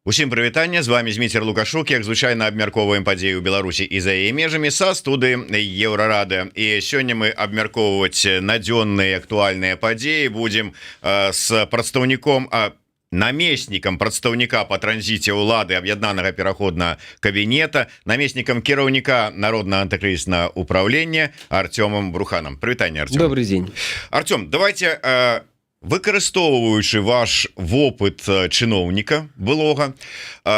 Усім прывітанне, з вами Зміцер Лукашук, як звычайна абмяркоўваем падзеі ў Беларусі і за яе межамі са студыі Еўрарады. І сёння мы абмяркоўваць надзённыя актуальныя падзеі будзем з прадстаўніком намеснікам прадстаўніка па транзіце ўлады аб'яднанага пераходнага кабінета, намеснікам кіраўніка народнага антыкрызіснага ўправлення Артёмом Бруханам. Прывітанне, Артём. Добрый дзень. Артём, давайте выкарыстоўваючы ваш вопыт чыноўніка былога,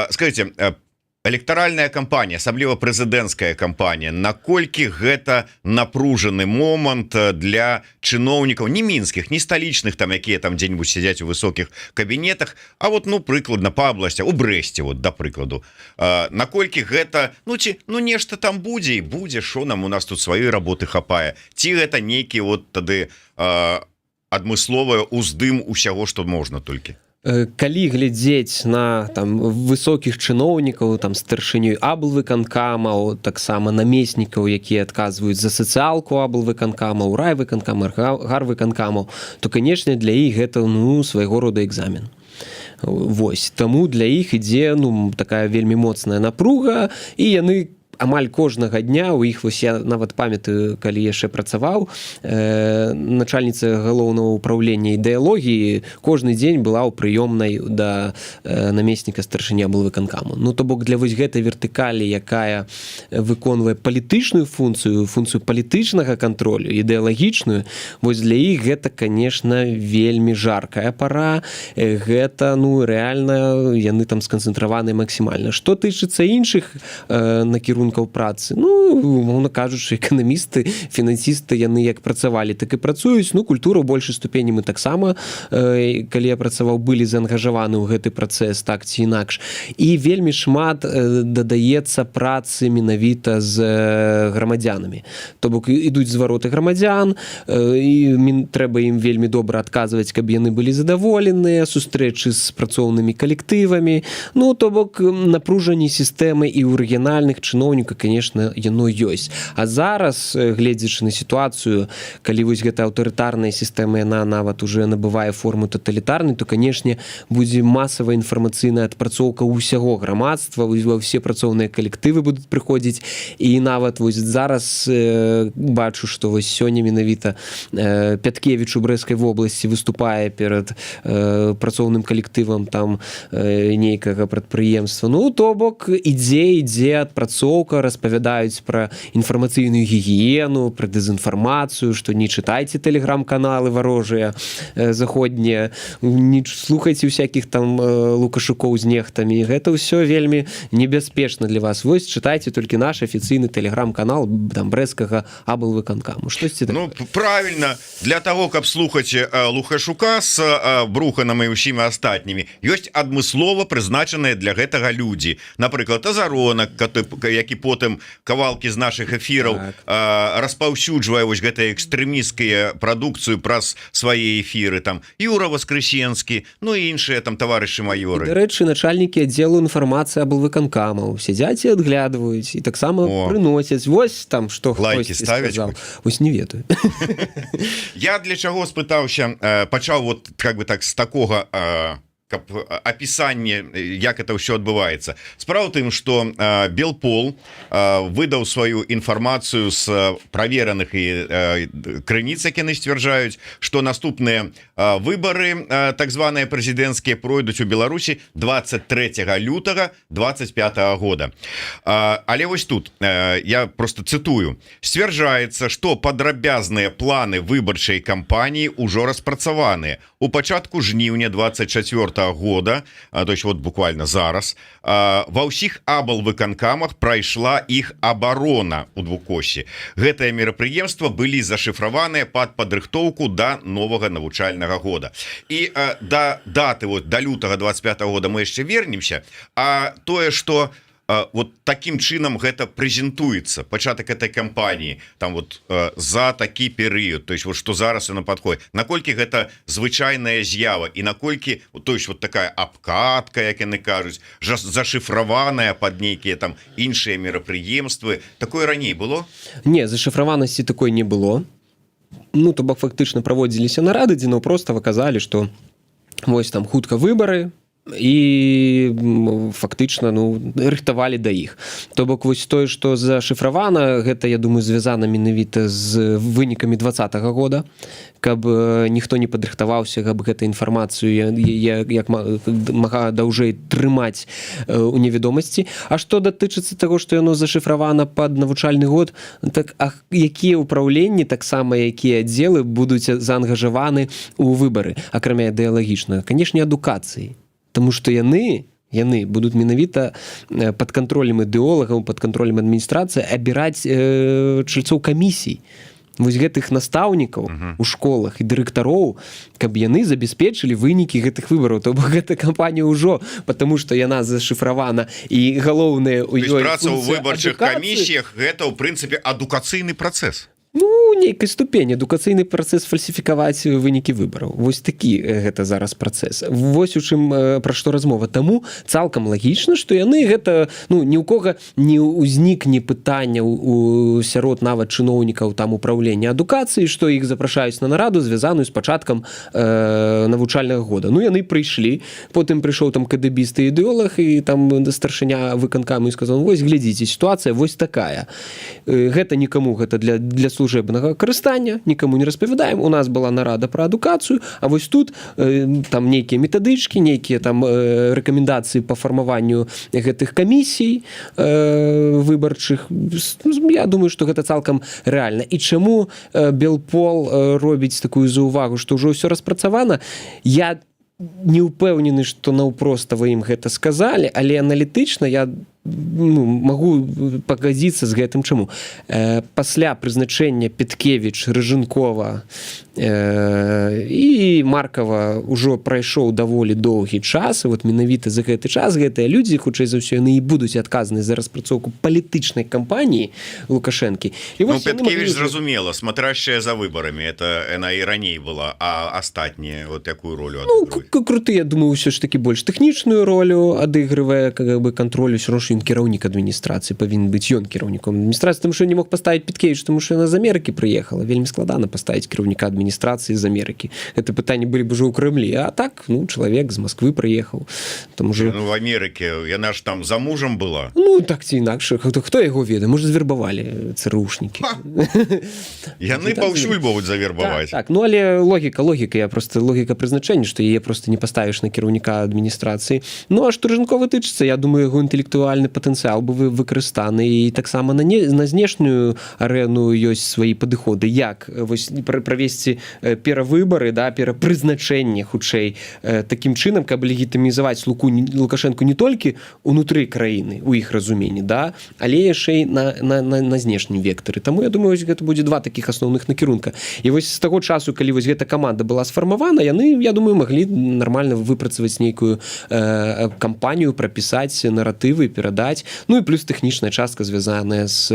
скажите, электаральная кампанія, асабліва прэзідэнцкая кампанія, наколькі гэта напружаны момант для чыноўнікаў не мінскіх, не сталічных, там якія там дзе-нибудь сядзяць у высокіх кабінетах, а вот ну прыкладна па абласцях, у Брэсце вот да прыкладу, наколькі гэта нешта там будзе і будзе, што нам у нас тут сваёй работы хапае, ці гэта нейкі вот тады адмысловая уздым усяго, што можна толькі. Калі глядзець на там высокіх чыноўнікаў, там старшынёй аблвыканкамаў, таксама намеснікаў, якія адказваюць за сацыялку аблвыканкамаў, райвыканкамаў, гарвыканкамаў, то канешне для іх гэта свайго рода экзамен. Вось, таму для іх ідзе такая вельмі моцная напруга, і яны амаль кожнага дня у іх, вось я нават памятаю, калі яшчэ працаваў, начальніца галоўнага ўправлення ідэалогіі кожны дзень была ў прыёмнай да намесніка старшыні аблвыканкаму. То бок для вось гэтай вертыкалі, якая выконвае палітычную функцыю палітычнага кантролю, ідэалагічную, вось для іх гэта, конечно, вельмі жаркая пара, гэта, рэальна, яны там сканцэнтраваны максімальна. Што тычыцца іншых накірункаў працы, умоўна кажучы, эканамісты, фінансісты, яны як працавалі, так і працуюць. Культура ў большай ступені мы таксама, калі я працаваў, былі заангажаваны ў гэты працэс, так ці інакш. І вельмі шмат дадаецца працы менавіта з грамадзянамі. То бок ідуць звароты грамадзян, і трэба ім вельмі добра адказваць, каб яны былі задаволеныя, сустрэчы з працоўнымі калектывамі. То бок напружанне сістэмы і ў рэгіянальных чыноўніках, конечно, яно ёсць. А зараз, гледзячы на сітуацыю, калі вось гэта аўтарытарная сістэма, яна нават уже набывае форму таталітарнай, то, канешне, будзе масавая інфармацыйная адпрацоўка ўсяго грамадства, ўсе працоўныя калектывы будуць прыходзіць, і нават вось зараз бачу, што вось сёння менавіта Пяткевіч у Брэскай вобласці выступае перад працоўным калектывам там нейкага прадпрыемства. То бок ідзе адпрацоўка, распавядаюць пра інфармацыйную гігіену, пра дэзінфармацыю, што не чытайце тэлеграм-каналы варожыя заходнія, не слухайце ўсякіх там лукашукоў з нехтамі. Гэта ўсё вельмі небяспечна для вас. Вось чытайце толькі наш афіцыйны тэлеграм-канал там брэсцкага аблвыканкаму. Штосьці такое. Правильно. Для того, каб слухаць Лукашука з Бруханам і ўсімі астатнімі, ёсць адмыслова прызначаныя для гэтага людзі. Напрыклад, Азаронак, які потым кавалкі з нашых эфіраў распаўсюджвае вось гэтыя экстрэмісцкія прадукцыю праз свае эфіры, там Юра Воскресенскі, і іншыя там таварышы маёры. Дарэчы, начальнікі аддзелу інфармацыі аблвыканкамаў сядзяць і адглядваюць, і таксама прыносяць. Вось там што хтосьці сказаў. Вось не ведаю. Я для чаго спытаўся, пачаў вот как бы так з такога каб апісанне, як это ўсё адбываецца. Справа ў тым, што Белпол выдаў сваю інфармацыю з правераных і крыніц, які яны сцвярджаюць, што наступныя выбары, так званыя прэзідэнцкія, пройдуць у Беларусі 23 лютага 25 года. Але вось тут, я просто цытую, сцвярджаецца, што падрабязныя планы выбарчай кампаніі ўжо распрацаваныя. У пачатку жніўня 24 года, то есть вот буквально зараз, ва ўсіх аблвыканкамах прайшла іх абарона у двукосі. Гэтыя мерапрыемства былі зашыфраваныя пад падрыхтоўку да новага навучальнага года. І да даты, вот, да лютага 25 года мы яшчэ вернемся, а тое, што вот таким чынам гэта прэзентуецца, пачатак этой кампаніі, там вот за такі перыяд, то есть вот што зараз яно падходзіць, наколькі гэта звычайная з'ява і наколькі, то есть вот такая абкатка, як яны кажуць, зашыфраваная пад нейкія там іншыя мерапрыемствы, такое раней было? Не, зашыфраванасці такой не было. То бок фактычна праводзіліся нарады, дзе проста выказалі, што вось там хутка выбары, і фактычна рыхтавалі да іх. То бок вось тое, што зашыфравана, гэта, я думаю, звязана менавіта з вынікамі 2020 года, каб ніхто не падрыхтаваўся, каб гэту інфармацыю як мага даўжэй трымаць у невядомасці. А што датычыцца таго, што яно зашыфравана пад навучальны год, так якія ўпраўленні, таксама якія аддзелы будуць заангажаваны ў выбары, акрамя ідэалагічнага? Канешне, адукацыі. Таму што яны будуць менавіта пад кантролем ідэолагаў, пад кантролем адміністрацыі абіраць чальцоў камісій. Вось гэтых настаўнікаў у школах і дырэктароў, каб яны забяспечылі вынікі гэтых выбараў. То бок гэта кампанія ўжо, потому што яна зашыфравана і галоўнае ў ёй праца ў выбарчых камісіях гэта ў прынцыпе адукацыйны працэс. Нейкай ступені адукацыйны працэс фальсіфікаваць вынікі выбараў. Вось такі гэта зараз працэс. Вось у чым пра што размова. Таму цалкам лагічна, што яны гэта ні ў кога не ўзнікне пытання сярод нават чыноўнікаў там управлення адукацыі, што іх запрашаюць на нараду, звязаную з пачаткам навучальнага года. Яны прыйшлі, потым прыйшоў там кадыбіст і ідэолаг, і там старшыня выканкаму і сказаў: вось глядзіце, сітуацыя вось такая. Гэта нікаму, гэта для служебнага карыстання, нікаму не распавядаем. У нас была нарада пра адукацыю, а вось тут там нейкія метадычкі, нейкія там рэкамендацыі па фармаванню гэтых камісій выбарчых. Я думаю, што гэта цалкам рэальна. І чаму Белпол робіць такую заўвагу, што ўжо ўсё распрацавана? Я не ўпэўнены, што наўпростава ім гэта сказалі, але аналітычна я магу пагадзіцца з гэтым. Чаму? Пасля прызначэння Петкевіч, Рыжынкова і Маркава ўжо прайшоў даволі доўгі час, і вот менавіта за гэты час гэтыя людзі, хутчэй за ўсё, яны і будуць адказаны за распрацоўку палітычнай кампаніі Лукашэнкі. Петкевіч, зразумела, смотрящая за выбарамі, это яна і раней была, а астатнія вот якую ролю адыгрываюць? Круты, я думаю, ўсё ж такі больш тэхнічную ролю адыгрывае, кантролю, ўсё роўна ён кіраўнік адміністрацыі, павінен быць ён кіраўніком адміністрацыі, тому што не мог паставіць Петкевіч, тому што яна з Амерыкі прыехала. Вельмі складана паставіць кіраўніка адміністрацыі з Амерыкі. Гэта пытанне былі б ужо ў Крэмлі. А так, чалавек з Масквы прыехаў. В Амерыке яна ж там за мужам была. Так ці інакш. Хто яго ведае? Можа, звербавалі ЦРУшнікі. Яны паўсюль будуць завербаваць. Так, але логіка, логіка прызначэння, што яе просто не паставіш на кіраўніка адміністрацыі. А што Рыжынкова тычыцца, я думаю, яго інтэлектуальны патэнцыял быў выкарыстаны, і таксама на знешнюю арэну ёсць свае падыходы, як правесці перавыбары, перапрызначэнне, хутчэй, такім чынам, каб легітымізаваць Лукашэнку не толькі ўнутры краіны, у іх разуменні, але яшчэ і на знешнім вектары. Таму, я думаю, гэта будзе два такіх асноўных накірунка. І вось з таго часу, калі вось гэта каманда была сфармавана, яны, я думаю, маглі нармальна выпрацаваць нейкую кампанію, прапісаць наратывы, перадаць, і плюс тэхнічная частка, звязаная з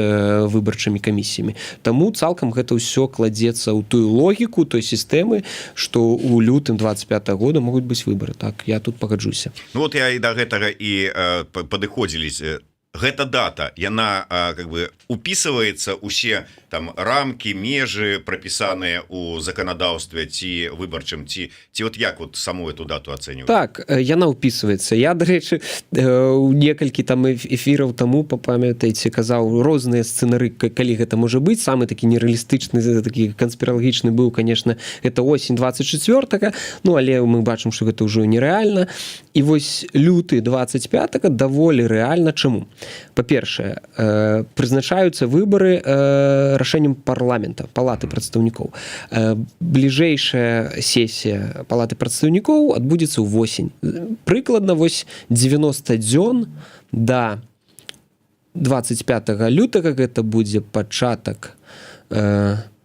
выбарчымі камісіямі. Таму цалкам гэта ўсё кладзецца ў тую логіку той сістэмы, што ў лютым 25 года могуць быць выбары. Так, я тут пагаджуся. Вот я і да гэтага і падыходзілі. Гэта дата, яна как бы упісваецца усе там рамкі, межы прапісаныя ў заканадаўстве ці выбарчым, ці вот як вот саму эту дату ацэньваць? Так, яна ўпісваецца. Я, дарэчы, некалькі там эфіраў таму, памятаеце, казаў розныя сцэнары, калі гэта можа быць. Самы такі нерэалістычны, такі канспіралагічны быў, конечно, гэта осень 24-га, але мы бачым, што гэта ўжо нерэальна. І вось люты 25-га даволі рэальна. Чаму? Па-першае, прызначаюцца выбары рашэннем парламента, палаты прадстаўнікоў. Бліжэйшая сесія палаты прадстаўнікоў адбудзецца ўвосень. Прыкладна вось 90 дзён да 25 лютага, гэта будзе пачатак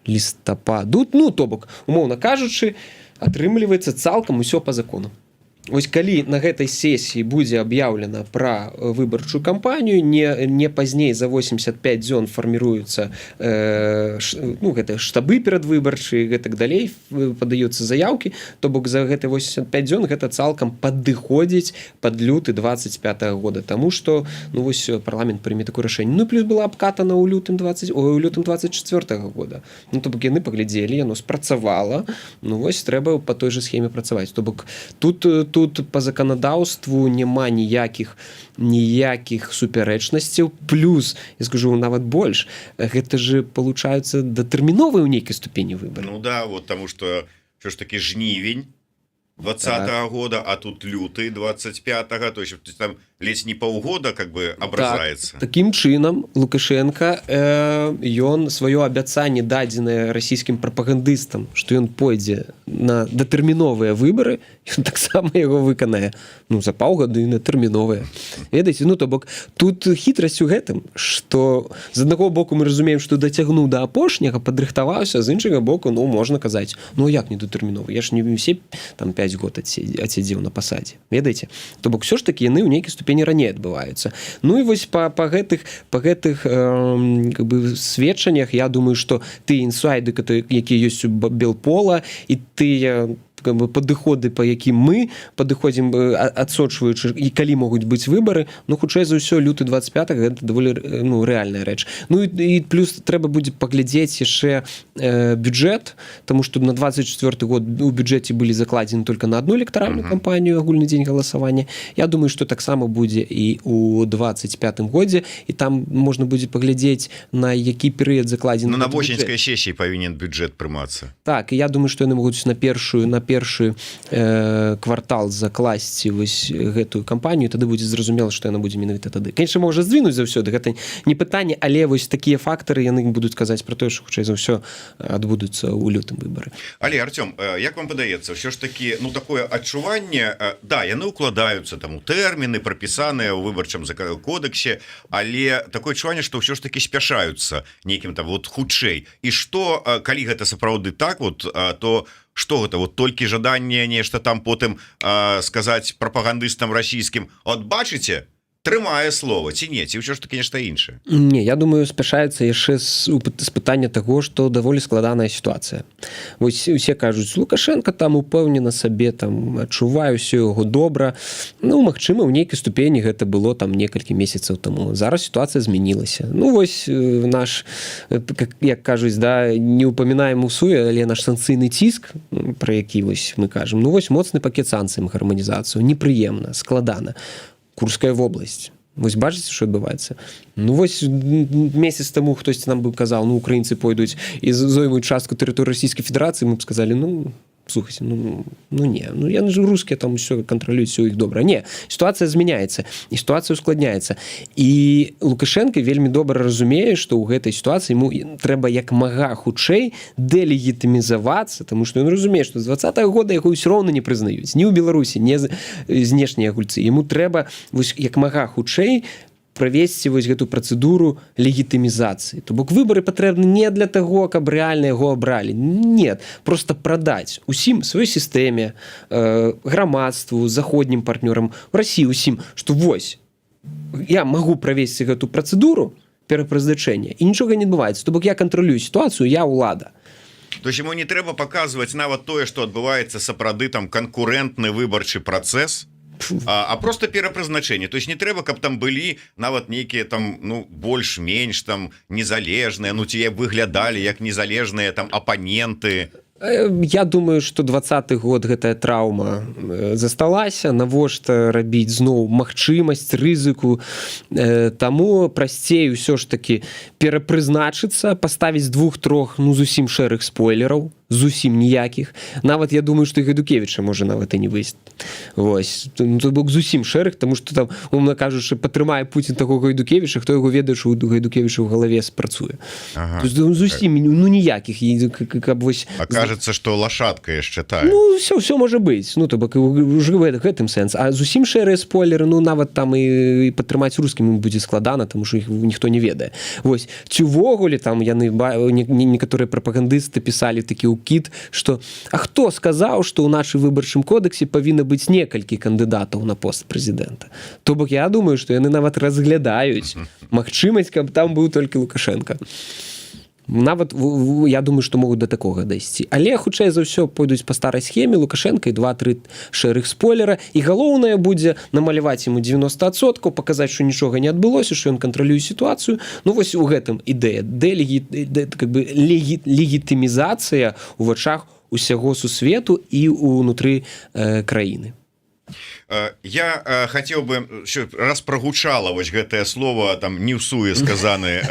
лістападу. То бок, умоўна кажучы, атрымліваецца цалкам усё па закону. Вось калі на гэтай сесіі будзе аб'яўлена пра выбарчую кампанію, не пазней за 85 дзён фарміруюцца гэта штабы перадвыбарчыя, гэтак далей падаюцца заяўкі, то бок за гэты 85 дзён гэта цалкам падыходзіць пад люты 25 года. Таму што вось парламент прыме такое рашэнне. Плюс была абкатана ў лютым 24 года. То бок яны паглядзелі, яно спрацавала. Вось трэба па той жа схеме працаваць. То бок тут тут по заканадаўству няма ніякіх супярэчнасцяў, плюс я скажу нават больш, гэта же получаюцца датэрміновыя ў нейкай ступені выбары. Ну да, вот тому что все ж таки жнівень 20-го года, а тут люты 25-го, то есть там ледзь не паўгода как бы абразаецца. Так, такім чынам Лукашенко ён сваё абяцанне дадзенае расійскім прапагандыстам, што ён пойдзе на датэрміновыя выбары, ён таксама яго выканае за паўгода і на тэрміновыя. Ведаеце, то бок тут хітрасць у гэтым, што з аднаго боку мы разумеем, што дацягнуў да апошняга, падрыхтаваўся, з іншага боку можна казаць, як не датэрмінова, я ж не усе там 5 год адседзеў на пасадзе. Ведаеце, то бок все ж таки яны ў нейкай ступені раней адбываюцца. І вось па гэтых сведчаннях я думаю, што тыя інсайды, якія ёсць у Белпола, і тыя падыходы, па якім мы падыходзім, адсочваючы, і калі могуць быць выбары, хутчэй за ўсё люты 25 гэта даволі рэальная рэч. І плюс трэба будзе паглядзець яшчэ бюджэт, таму што на 24 год у бюджэце былі закладзены только на одну электаральную кампанію, агульны дзень галасавання. Я думаю, што таксама будзе і ў 25 годзе, і там можна будзе паглядзець, на які перыяд закладзены. На восеньскай сесіі павінен бюджэт прымацца. Так, і я думаю, што яны могуць на першы квартал закласці вось гэтую кампанію, тады будзе зразумела, што яна будзе менавіта тады. Конечно, можа здвинуць заўсёды, гэта не пытанне, але вось такія фактары яны будуць казаць пра тое, што хутчэй за ўсё адбудуцца ў лютым выбары. Але, Артём, як вам падаецца, ўсё ж такі, такое адчуванне, да, яны ўкладаюцца там у тэрміны, прапісаныя ў выбарчым кодексе, але такое адчуванне, што ўсё ж такі спяшаюцца нейкім там хутчэй. І што, калі гэта сапраўды так, то што гэта, толькі жаданне нешта там потым сказаць прапагандыстам расійскім, бачыце, трымае слова, ці не, ці ўсё ж таки нешта іншае? Не, я думаю, спяшаецца яшчэ з пытання таго, што даволі складаная сітуацыя. Вось усе кажуць, Лукашенко там упэўнена сабе, там адчувае ўсё яго добра. Магчыма, ў нейкай ступені гэта было там некалькі месяцаў таму. Зараз сітуацыя змянілася. Вось наш, як кажуць, да, не ўпамінаем усуе, але наш санкцыйны ціск, пра які вось мы кажам, вось моцны пакет санкцый, гарманізацыю, непрыемна, складана. Курская вобласць. Вось бачыце, што адбываецца? Вось месяц таму хтосьці нам бы казаў, украінцы пойдуць і зоймуць частку тэрыторыі Расійскай Федэрацыі, мы б сказалі, слухайце, не, яны ж рускія, там усё кантралююць, усё іх добра. Не, сітуацыя змяняецца, і сітуацыя ускладняецца. І Лукашенко вельмі добра разумее, што ў гэтай сітуацыі яму трэба як мага хутчэй дэлегітымізавацца, таму што ён разумее, што з 20-го года яго ўсё роўна не прызнаюць. Ні ў Беларусі, ні знешнія гульцы. Яму трэба вось як мага хутчэй правесці вось гэту працэдуру легітымізацыі. То бок выбары патрэбны не для таго, каб рэальна яго абралі. Нет, просто прадаць усім сваёй сістэме, грамадству, заходнім партнёрам, у Расіі усім, што вось, я магу правесці гэту працэдуру перапрызначэння, і нічога не адбываецца. То бок я кантралюю сітуацыю, я ўлада. То есть яму не трэба паказваць нават тое, што адбываецца сапраўды там канкурэнтны выбарчы працэс, а просто перапрызначэнне. То есть не трэба, каб там былі нават нейкія там больш-менш там незалежныя, ці выглядалі як незалежныя там апаненты. Я думаю, што 20-й год гэтая траўма засталася, навошта рабіць зноў магчымасць, рызыку. Таму прасцей усё ж такі перапрызначыцца, паставіць 2-3 зусім шэрых спойлераў, зусім ніякіх. Нават я думаю, што і Гайдукевіча можа нават і не выйсці. Вось. То бок зусім шэрых, таму што там, умна кажучы, патрымае Пуцін таго Гайдукевіча, хто яго ведае, што у Гайдукевіча ў галаве спрацуе. Зусім ніякіх. Каб вось... Кажется, што лашадка яшчэ тая. Все можа быць. То бок уже гэтым сэнс. А зусім шэрыя спойлеры, нават там і падтрымаць рускім будзе складана, таму што іх ніхто не ведае. Вось. Ці ўвогуле там яны, некаторыя прапагандысты пісалі такі кіт, што а хто сказаў, што ў нашым выбарчым кодексе павінна быць некалькі кандыдатаў на пост прэзідэнта. То бок я думаю, што яны нават разглядаюць магчымасць, каб там быў толькі Лукашенко. Нават я думаю, што могуць да такога дайсці. Але хутчэй за ўсё пойдуць па старай схеме, Лукашенко і 2-3 шэрых спойлера, і галоўнае будзе намаляваць яму 90%, паказаць, што нічога не адбылося, што ён кантралюе сітуацыю. Вось у гэтым ідэя, легітымізацыя ў вачах усяго сусвету і ўнутры краіны. Я хотел бы раз прогучала вось гэтае слово там не ўсуе сказаны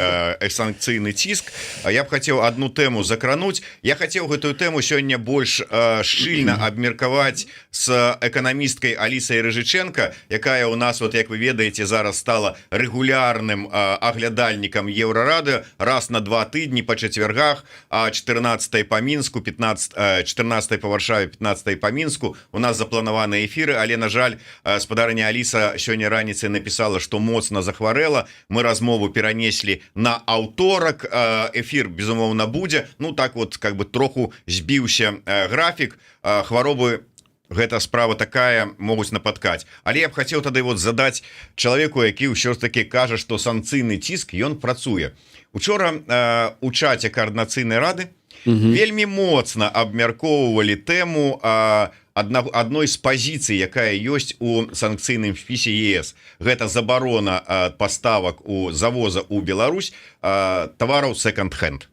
санкцыйны ціск. Я б хотел одну тэму закрануть. Я хотел гэтую тэму сёння больш шчыльна абмеркаваць с эканамісткай Алісай Рыжыченко, якая у нас, вот як вы ведаеце, зараз стала рэгулярным аглядальнікам Еўрарады раз на 2 тыдні па чацвяргах, 14 по Мінску, 14 по Варшаве, 15 по Мінску у нас запланаваны эфиры, але на жаль спадарыня Аліса сёння раніцай написала, что моцна захварэла. Мы размову перанеслі на аўторак. Эфир безумоўна будзе. Ну так вот как бы троху збіўся графік. Хваробы, гэта справа такая, могуць напаткаць. Але я б хацеў тады вот задаць чалавеку, які ўсё ж таки кажа, што санкцыйны ціск ён працуе. Учора у чаце каардынацыйнай рады вельмі моцна абмяркоўвалі тэму адной з пазіцый, якая ёсць у санкцыйным спісе ЕС. Гэта забарона паставак у завоза ў Беларусь тавараў секонд-хенд.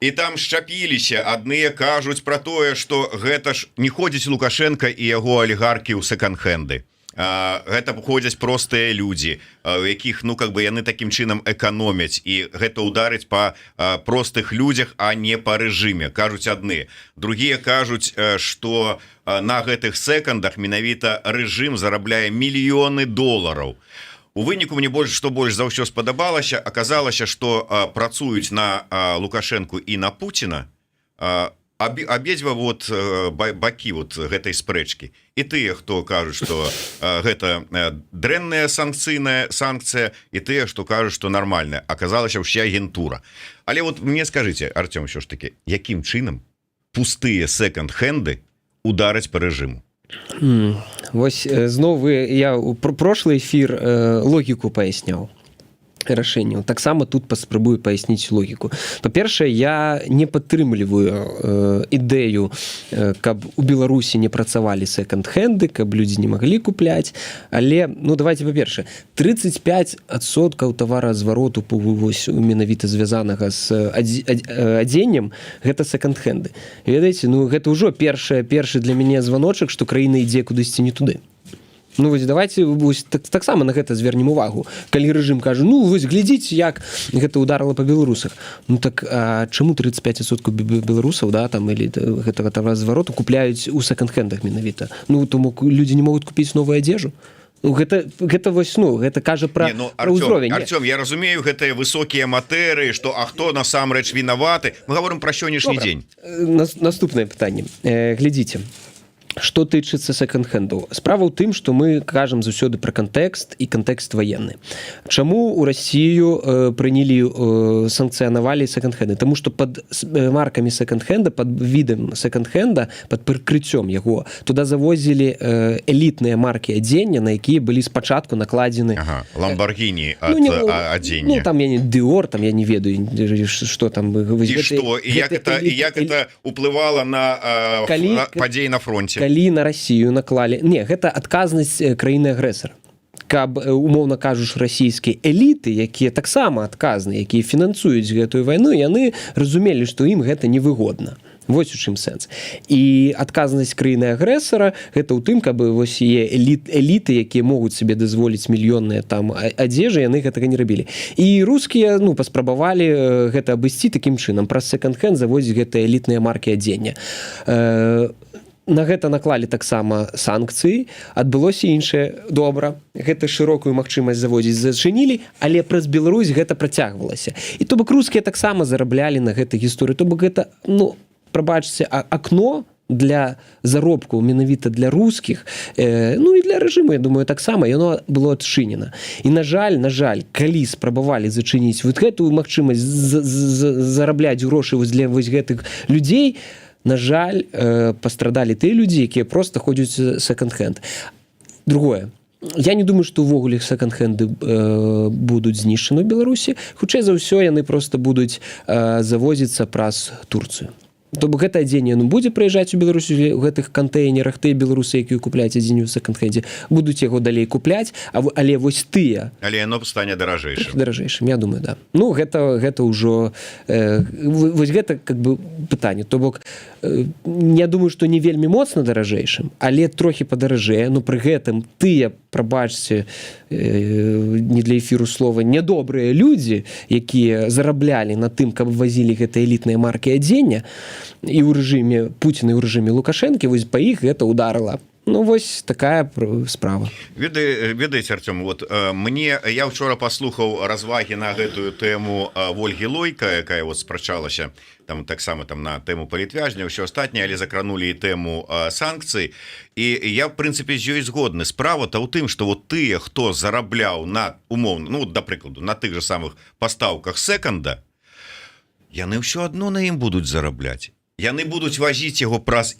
І там шчапіліся, адныя кажуць пра тое, што гэта ж не ходзіць Лукашенко і яго алігаркі ў секонд-хенды. Гэта ходзяць простыя людзі, у якіх ну как бы яны такім чынам эканомяць, і гэта ударыць па простых людзях, а не па рэжыме, кажуць адны. Другія кажуць, што на гэтых секондах менавіта рэжым зарабляе мільёны долараў. У выніку мне больш за ўсё спадабалася, аказалася, што працуюць на Лукашенку і на Пуціна абедзве вот бакі вот гэтай спрэчкі. І тыя, хто кажуць, што гэта дрэнная санкцыя, і тыя, што кажуць, што нармальная. Аказалася ўся агентура. Але вот мне скажыце, Артём, ўсё ж таки, якім чынам пустыя секонд-хенды удараць па рэжыму? Вось зноў я ў прошлый эфір логіку паясняў рашэнняў. Таксама тут паспрабую паясніць логіку. Па-першае, я не падтрымліваю ідэю, каб у Беларусі не працавалі секонд-хенды, каб людзі не маглі купляць. Але, ну, давайте, па-першае, 35% таваразвароту менавіта звязанага з адзеннем гэта секонд-хенды. Ведаеце, ну, гэта ўжо першы для мяне званочак, што краіна ідзе кудысьці не туды. Ну вось давайте таксама на гэта звернем увагу. Калі рэжым кажа, ну вось глядзіце, як гэта ударыла па беларусах. Ну так чаму 35% беларусаў, да, там или гэтага таваразвароту купляюць у секонд-хендах менавіта? Ну тому людзі не могуць купіць новую адзежу. Ну, гэта вось, ну, гэта кажа пра ўзровень. Артём, я разумею гэтыя высокія матэрыі, што а хто насамрэч вінаваты. Мы гаворым пра сённяшні дзень. Наступнае пытанне. Глядзіце. Што тычыцца секонд-хендаў? Справа ў тым, што мы кажам заўсёды пра кантэкст і кантэкст ваенны. Чаму ў Расію прынялі, санкцыянавалі секонд-хенды? Таму што пад маркамі секонд-хенда, пад відам секонд-хенда, пад прыкрыццём яго, туды завозілі элітныя маркі адзення, на якія былі спачатку накладзены... Ламбаргіні ад адзення. Ну, там я не Дыор, там я не ведаю, што там... І што? І як гэта ўплывала на падзеі на фронте? Калі на Расію наклалі... Не, гэта адказнасць краіны-агрэсара. Каб, умоўна кажуш, расійскія эліты, якія таксама адказныя, якія фінансуюць гэтую вайну, яны разумелі, што ім гэта невыгодна. Вось у чым сэнс. І адказнасць краіны-агрэсара гэта ў тым, каб вось є эліты, якія могуць себе дазволіць мільённыя там адзежы, яны гэтага не рабілі. І рускія, ну, паспрабавалі гэта абысці такім чынам. Праз секонд-хенд завозіць гэтыя элітныя маркі адзення. На гэта наклалі таксама санкцыі, адбылося іншае добра. Гэта шырокую магчымасць завозіць зачынілі, але праз Беларусь гэта працягвалася. І то бок рускія таксама зараблялі на гэтай гісторыі. То бок гэта, ну, прабачце, акно для заробку менавіта для рускіх, ну і для рэжыму, я думаю, таксама яно было адчынена. І на жаль, калі спрабавалі зачыніць вот гэтую магчымасць зарабляць грошы для вось гэтых людзей, на жаль, пастрадалі тыя людзі, якія проста ходзяць секонд-хенд. Другое. Я не думаю, што ўвогуле секонд-хенды будуць знішчаны ў Беларусі. Хутчэй за ўсё, яны проста будуць завозіцца праз Турцыю. То бок гэта адзенне будзе прыязджаць у Беларусі у гэтых кантэйнерах, тыя беларусы, якія купляюць адзенне ў секонд-хендзе, будуць яго далей купляць, але вось тыя, але яно стане даражэйшым, я думаю, да. Ну гэта ўжо вось гэта как бы пытанне. То бок я думаю, што не вельмі моцна даражэйшым, але трохі падаражэе, но пры гэтым тыя, прабачце, не для эфіру слова, нядобрыя людзі, якія зараблялі на тым, каб вазілі гэтыя элітныя маркі адзення, і ў рэжыме Пуціна, і ў рэжыме Лукашэнкі, вось па іх гэта ударыла. Ну вось такая справа. Ведаеце, Артём, вот я вчора паслухаў развагі на гэтую тэму Вольгі Лойка, якая вот спрачалася там таксама там на тэму палітвязня, ўсё астатняе, але закранулі і тэму санкцый. І я в прынцыпе з ёй згодны. Справа-то ў тым, што вот тыя, хто зарабляў на умоўна, ну да прыкладу, на тых же самых пастаўках секонда, яны ўсё адно на ім будуць зарабляць. Яны будуць вазіць яго праз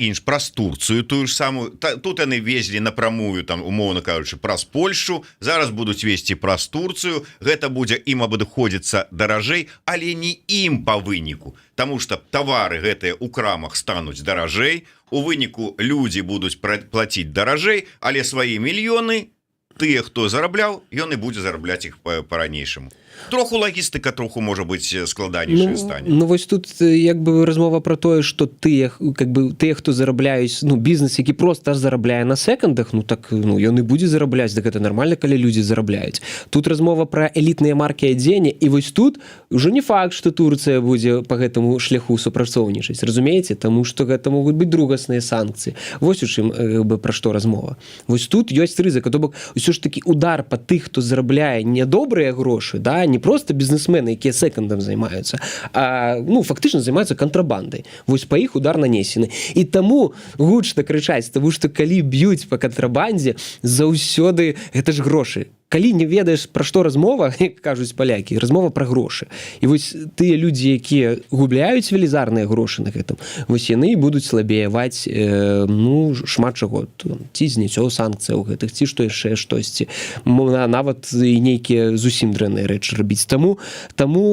Турцыю, тую ж самую, тут яны везлі напрамую, там умоўна кажучы, праз Польшу, зараз будуць везці праз Турцыю, гэта будзе ім абыходзіцца даражэй, але не ім па выніку, таму што тавары гэтыя ў крамах стануць даражэй, у выніку людзі будуць плаціць даражэй, але свае мільёны, тыя, хто зарабляў, ён і будзе зарабляць іх па-ранейшаму. Троху лагістыка, троху, можа быць, складанейшая стане. Ну, вось тут як бы размова про тое, што тыя, хто зарабляюць, бізнес, які проста зарабляе на секондах, ён і будзе зарабляць, так гэта нармальна, калі людзі зарабляюць. Тут размова пра элітныя маркі адзення, і вось тут ўжо не факт, што Турцыя будзе па гэтаму шляху супрацоўнічаць, разумееце? Таму што гэта могуць быць другасныя санкцыі. Вось у чым пра што размова. Вось тут ёсць рызыка, то бок усё ж такі удар па тых, хто зарабляе нядобрыя грошы, да, не просто бізнесмены, якія секондам займаюцца, а фактычна займаюцца кантрабандай. Вось па іх удар нанесены. І таму гучна крычаць, таму што калі б'юць па кантрабандзе, заўсёды гэта ж грошы. Калі не ведаеш, пра што размова, як кажуць палякі, размова пра грошы. І вось тыя людзі, якія губляюць велізарныя грошы на гэтым, вось яны будуць слабеяваць шмат чаго. Ці зняццё санкцыяў гэтых, ці што яшчэ штосьці. Нават і нейкія зусім дрэнныя рэчы рабіць. Таму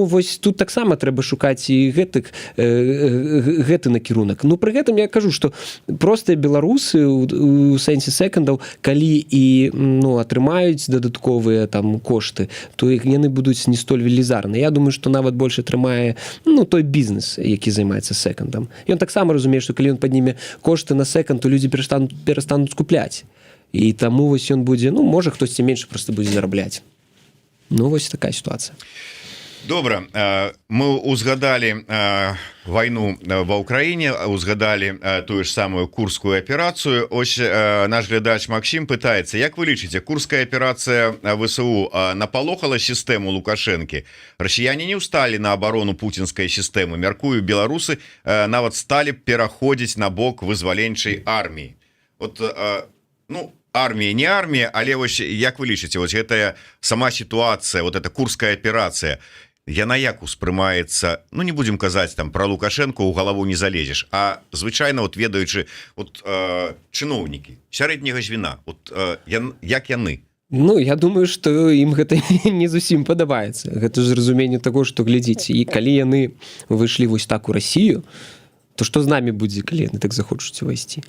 вось тут таксама трэба шукаць і гэты накірунак. Ну, пры гэтым я кажу, што простыя беларусы у сэнсе секондаў, калі і атрымаюць дадатковыя там кошты, то яны будуць не столь велізарныя. Я думаю, што нават больш атрымае той бізнес, які займаецца секондам. Ён таксама разумее, што калі ён падніме кошты на секонд, то людзі перастануць купляць. І таму вось ён будзе, можа хтосьці менш проста будзе зарабляць. Вось такая сітуацыя. Добра, мы узгадалі вайну ва ўкраіне, узгадалі тую ж самую курскую аперацыю. Ось наш глядач Максим пытаецца, як вы лічыце, курская аперацыя ВСУ напалохала сістэму Лукашэнкі? Расіяне не ўсталі на абарону пуцінскай сістэмы. Мяркую, беларусы нават сталі пераходзіць на бок вызваленчай арміі. От, армія, не армія, але вось як вы лічыце, вось гэтая сама сітуацыя, вот эта курская аперацыя, яна як успрымаецца, не будзем казаць там пра Лукашэнку, у галаву не залезеш, а звычайна ведаючы чыноўнікі сярэдняга звена, як яны? Я думаю, што ім гэта не зусім падабаецца. Гэта ж разуменне таго, што глядзіце, і калі яны выйшлі вось так у Расію, то што з намі будзе, калі яны так захочуць увайсці?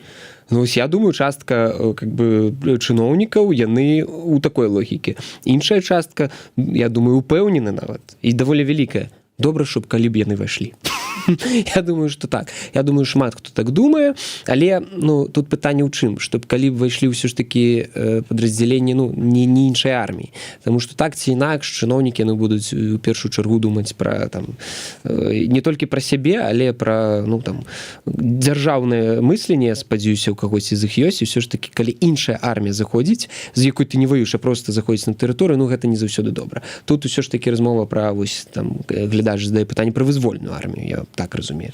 Я думаю, частка чыноўнікаў, яны у такой логікі. Іншая частка, я думаю, упэўнены нават, і даволі вялікая. Добра, щоб калі б яны вайшлі. Я думаю, што так. Я думаю, шмат хто так думае, але тут пытанне ў чым, щоб калі б вайшлі ўсё ж такі падраздзяленні не іншай арміі. Таму што так ці інакш чыноўнікі яны будуць у першую чаргу думаць пра не толькі пра сябе, але пра дзяржаўнае мысленне, спадзяюся, у кагосьці з іх ёсць, і ўсё ж такі калі іншая армія заходзіць, з якой ты не ваюеш, а проста заходзіць на тэрыторыю, гэта не заўсёды добра. Тут усё ж такі размова пра глядач задае пытанне пра вызвольную армію, я так разумею.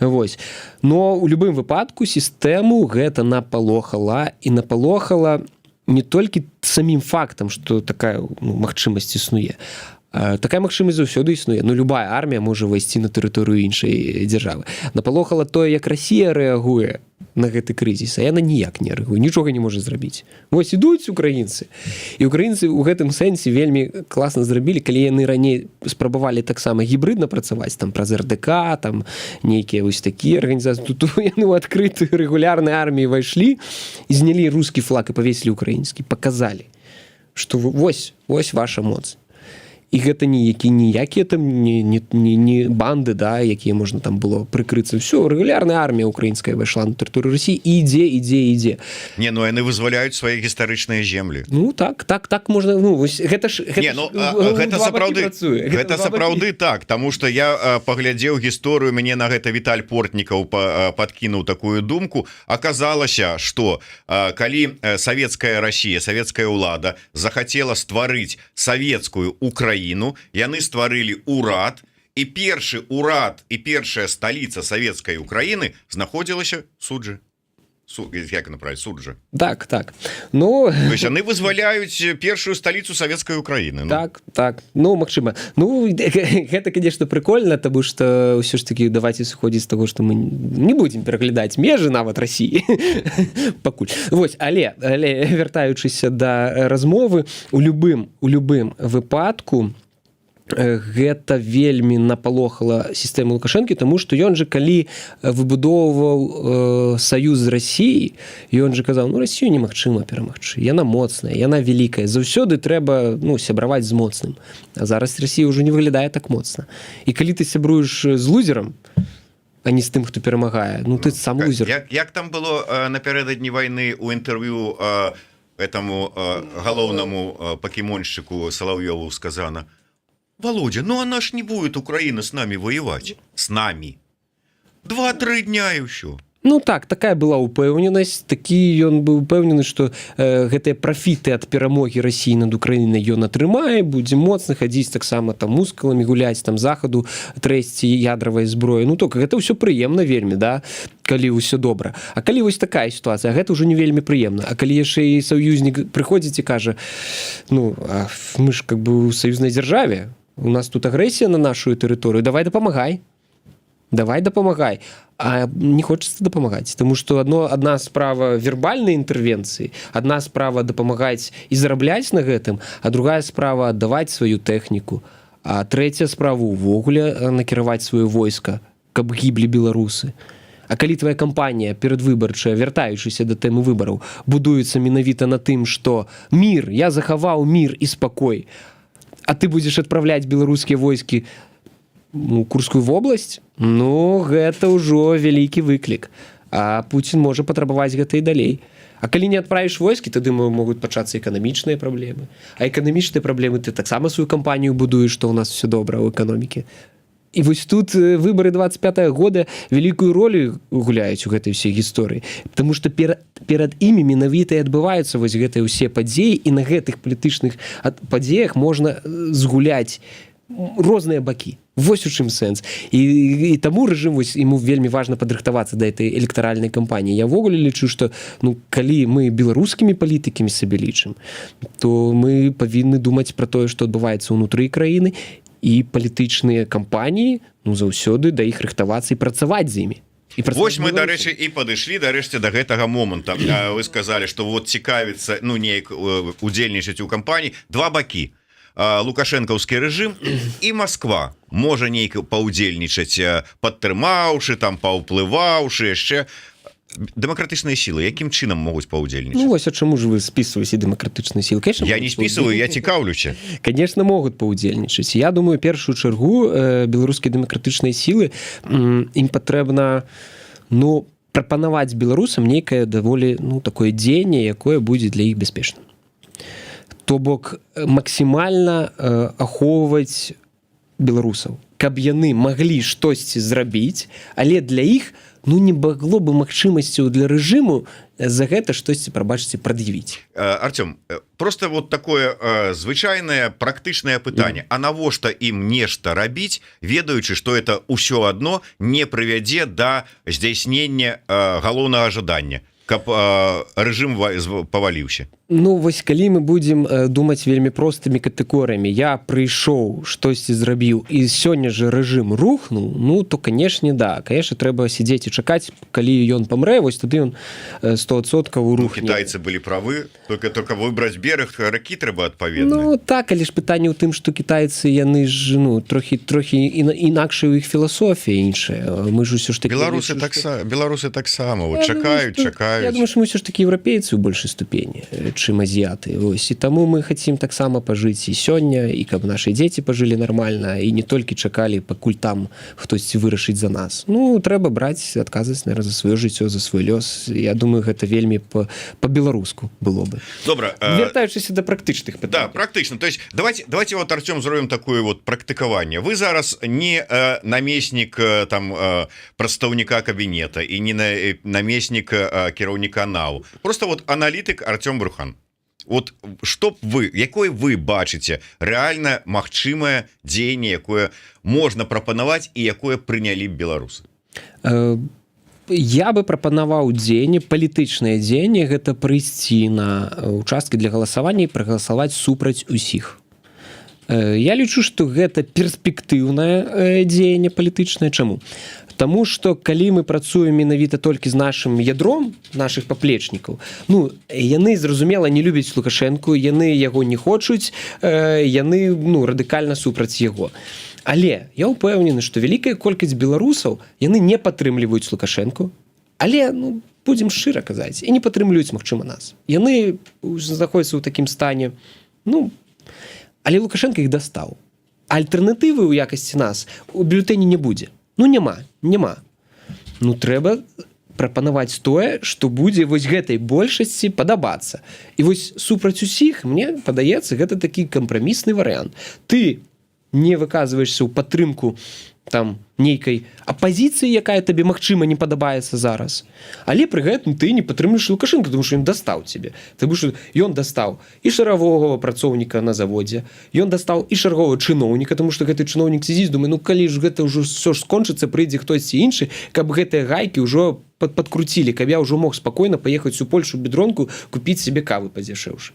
Вось. Но у любым выпадку сістэму гэта напалохала, і напалохала не толькі самім фактам, што такая магчымасць існуе. Такая магчымасць заўсёды існуе. Любая армія можа вайсці на тэрыторыю іншай дзяржавы. Напалохала тое, як Расія рэагуе на гэты крызіс, а яна ніяк не рэагуе, нічога не можа зрабіць. Вось ідуць украінцы. І украінцы ў гэтым сэнсе вельмі класна зрабілі, калі яны раней спрабавалі таксама гібрыдна працаваць, там праз РДК, там нейкія вось такія арганізацыі, тут яны ў адкрыты рэгулярнай арміі вайшлі і знялі рускі флаг і павесілі украінскі, паказалі, што вось ваша моц. І гэта ніякія там не банды, да, якія можна там было прыкрыцца. Всё, рэгулярная армія украінская пайшла на тэрыторыю Росіі і ідзе. Не, ну яны вызваляюць свае гістарычныя землі. Ну так можна, ну вось гэта ж гэта сапраўды так, таму што я паглядзеў гісторыю, мяне на гэта Віталь Портнікаў падкінуў такую думку. Аказалася, што калі савецкая Расія, савецкая ўлада захацела стварыць савецкую Украіну, яны стварылі урад, і першы урад і першая сталіца савецкай Украіны знаходзілася Суджа. Як направіць, Суджа. Так. Ну, то есть яны вызваляюць першую сталіцу савецкай Украіны. Так. Ну, магчыма. Ну, гэта, конечно, прикольно, тому што ўсё ж таки давайте сыходзіць з таго, што мы не будзем пераглядаць межы нават Расіі. Пакуль. Вось, але вяртаючыся да размовы, у любым выпадку гэта вельмі напалохала сістэму Лукашэнкі, таму што ён же калі выбудоўваў саюз з Расіяй, ён же казаў, ну Расію немагчыма перамагчы, яна моцная, яна вялікая, заўсёды трэба сябраваць з моцным. А зараз Расія ўжо не выглядае так моцна. І калі ты сябруеш з лузерам, а не з тым, хто перамагае, ну ты сам лузер. Як там было напярэдадні вайны ў інтэрв'ю этому галоўнаму пакемоншчыку Салаўёву сказана: Володя, ну она ж не будет Украина с нами воевать. С нами. 2-3 дня и все. Ну так, такая была упэўненасць, такі ён быў упэўнены, што гэтыя прафіты ад перамогі Расіі над Украінай ён атрымае, будзе моцна хадзіць таксама там мускуламі гуляць, там захаду трэсці ядравай зброі. Ну только гэта ўсё прыемна вельмі, да, калі ўсё добра. А калі вось такая сітуацыя, гэта ўжо не вельмі прыемна. А калі яшчэ і саюзнік прыходзіць і кажа: ну, мы ж как бы ў саюзнай дзяржаве, у нас тут агрэсія на нашу тэрыторыю, давай дапамагай. А не хочется дапамагаць, тому што адна справа вербальнай інтэрвенцыі, адна справа дапамагаць і зарабляць на гэтым, а другая справа аддаваць сваю тэхніку, а трэцяя справа увогуле накіраваць сваё войска, каб гіблі беларусы. А калі твоя кампанія перадвыбарчая, вяртаючыся да тэмы выбараў, будуецца менавіта на тым, што мір, я захаваў мір і спакой, а ты будзеш адпраўляць беларускія войскі Курскую вобласць, ну, гэта ўжо вялікі выклік. А Пуцін можа патрабаваць гэта і далей. А калі не адправіш войскі, тады могуць пачацца эканамічныя праблемы. А эканамічныя праблемы ты таксама сваю кампанію будуеш, што ў нас все добра ў эканоміке. І вось тут выбары 25-го года вялікую ролю гуляюць у гэтай ўсей гісторыі. Таму што перад імі менавіта і адбываюцца вось гэтыя ўсе падзеі, і на гэтых палітычных падзеях можна згуляць розныя бакі. Вось у чым сэнс. І таму рэжым вось ему вельмі важна падрыхтавацца да этой электаральнай кампаніі. Я ввогуле лічу, што калі мы беларускімі палітыкамі сабе лічым, то мы павінны думаць пра тое, што адбываецца ўнутры краіны, і палітычныя кампаніі заўсёды да іх рыхтавацца і працаваць з імі. Вось мы, дарэчы, і падышлі дарэшце да гэтага моманта. Вы сказалі, што вот цікавіцца, неяк удзельнічаць у кампаніі. Два бакі. Лукашэнкаўскі рэжым і Москва можа нейк паўдзельнічаць, падтрымаўшы, там паўплываўшы яшчэ. Дэмакратычныя сілы якім чынам могуць паўдзельнічаць? Ну вось, а чаму ж вы спісваеце дэмакратычныя сілы? Конечно, я не спісваю, я цікаўлюся. Конечно, могуць паўдзельнічаць. Я думаю, першую чаргу беларускія дэмакратычныя сілы ім патрэбна прапанаваць беларусам нейкае даволі такое дзеянне, якое будзе для іх бяспечным. То бок максімальна ахоўваць беларусаў, каб яны маглі штосьці зрабіць, але для іх не магло бы магчымасцяў для рэжыму за гэта штосьці, прабачце, прад'явіць. Артём, просто вот такое звычайнае практычнае пытанне. А навошта ім нешта рабіць, ведаючы, што это ўсё адно не прывядзе да здзяйснення галоўнага жадання, каб рэжым паваліўся? Ну вось калі мы будзем думаць вельмі простымі катэгорыямі, я прыйшоў, штосьці зрабіў і сёння же рэжым рухнуў, ну то канешне да, конечно трэба сядзець і чакаць, калі ён памрэ, вось тады ён 100% рухне. Кітайцы былі правы, только выбраць берег ракі трэба адпаведна. Ну так, але ж пытанне ў тым, што кітайцы яны ж ну трохі інакшая у іх філасофія іншая. Мы ж усё ж такі беларусы таксама вот чакаюць. Я думаю, што мы ўсё ж такі еўрапейцы ў большай ступені, чым азіяты. Ось і таму мы хацім таксама пажыць і сёння, і каб нашы дзеці пажылі нармальна і не толькі чакалі, пакуль там хтосьці вырашыць за нас. Ну трэба браць адказнасць за сваё жыццё, за свой лёс. Я думаю, гэта вельмі по-беларуску было бы. Добра, вяртаючыся да практычных пытанняў. Да, практычна. То есть давайте вот, Артём, зробім такое вот практыкаванне. Вы зараз не намеснік там прадстаўніка кабінета і не намеснік кіраўніка НАУ. Просто вот аналітык Артём Брухан. Вот што б вы, якое вы бачыце рэальна магчымае дзеянне, якое можна прапанаваць і якое прынялі б беларусы? Я бы прапанаваў дзеянне, палітычнае дзеянне, гэта прыйсці на участкі для галасавання і прагаласаваць супраць усіх. Я лічу, што гэта перспектыўнае дзеянне палітычнае. Чаму? Таму што калі мы працуем менавіта толькі з нашым ядром нашых паплечнікаў, ну яны зразумела не любяць Лукашэнку, яны яго не хочуць, яны ну радыкальна супраць яго. Але я ўпэўнены, што вялікая колькасць беларусаў яны не падтрымліваюць Лукашэнку, але ну будзем шчыра казаць, і не падтрымліваюць магчыма нас. Яны знаходзяцца ў такім стане, ну але Лукашенко іх дастаў. Альтэрнатывы ў якасці нас у бюлетэні не будзе. Ну няма. Ну трэба прапанаваць тое, што будзе вось гэтай большасці падабацца. І вось супраць усіх, мне падаецца, гэта такі кампрамісны варыянт. Ты не выказваешся ў падтрымку там нейкай апазіцыі, якая табе магчыма не падабаецца зараз. Але пры гэтым ты не падтрымліваеш Лукашенка, тому што ён дастаў цябе. Таму што ён дастаў і шаравога працоўніка на заводзе, ён дастаў і шаравога чыноўніка, тому што гэты чыноўнік сядзіць, думае, ну калі ж гэта ўжо ўсё ж скончыцца, прыйдзе хтосьці іншы, каб гэтыя гайкі ўжо падкруцілі, каб я ўжо мог спакойна паехаць у Польшу бедронку, купіць себе кавы падзешэўшы.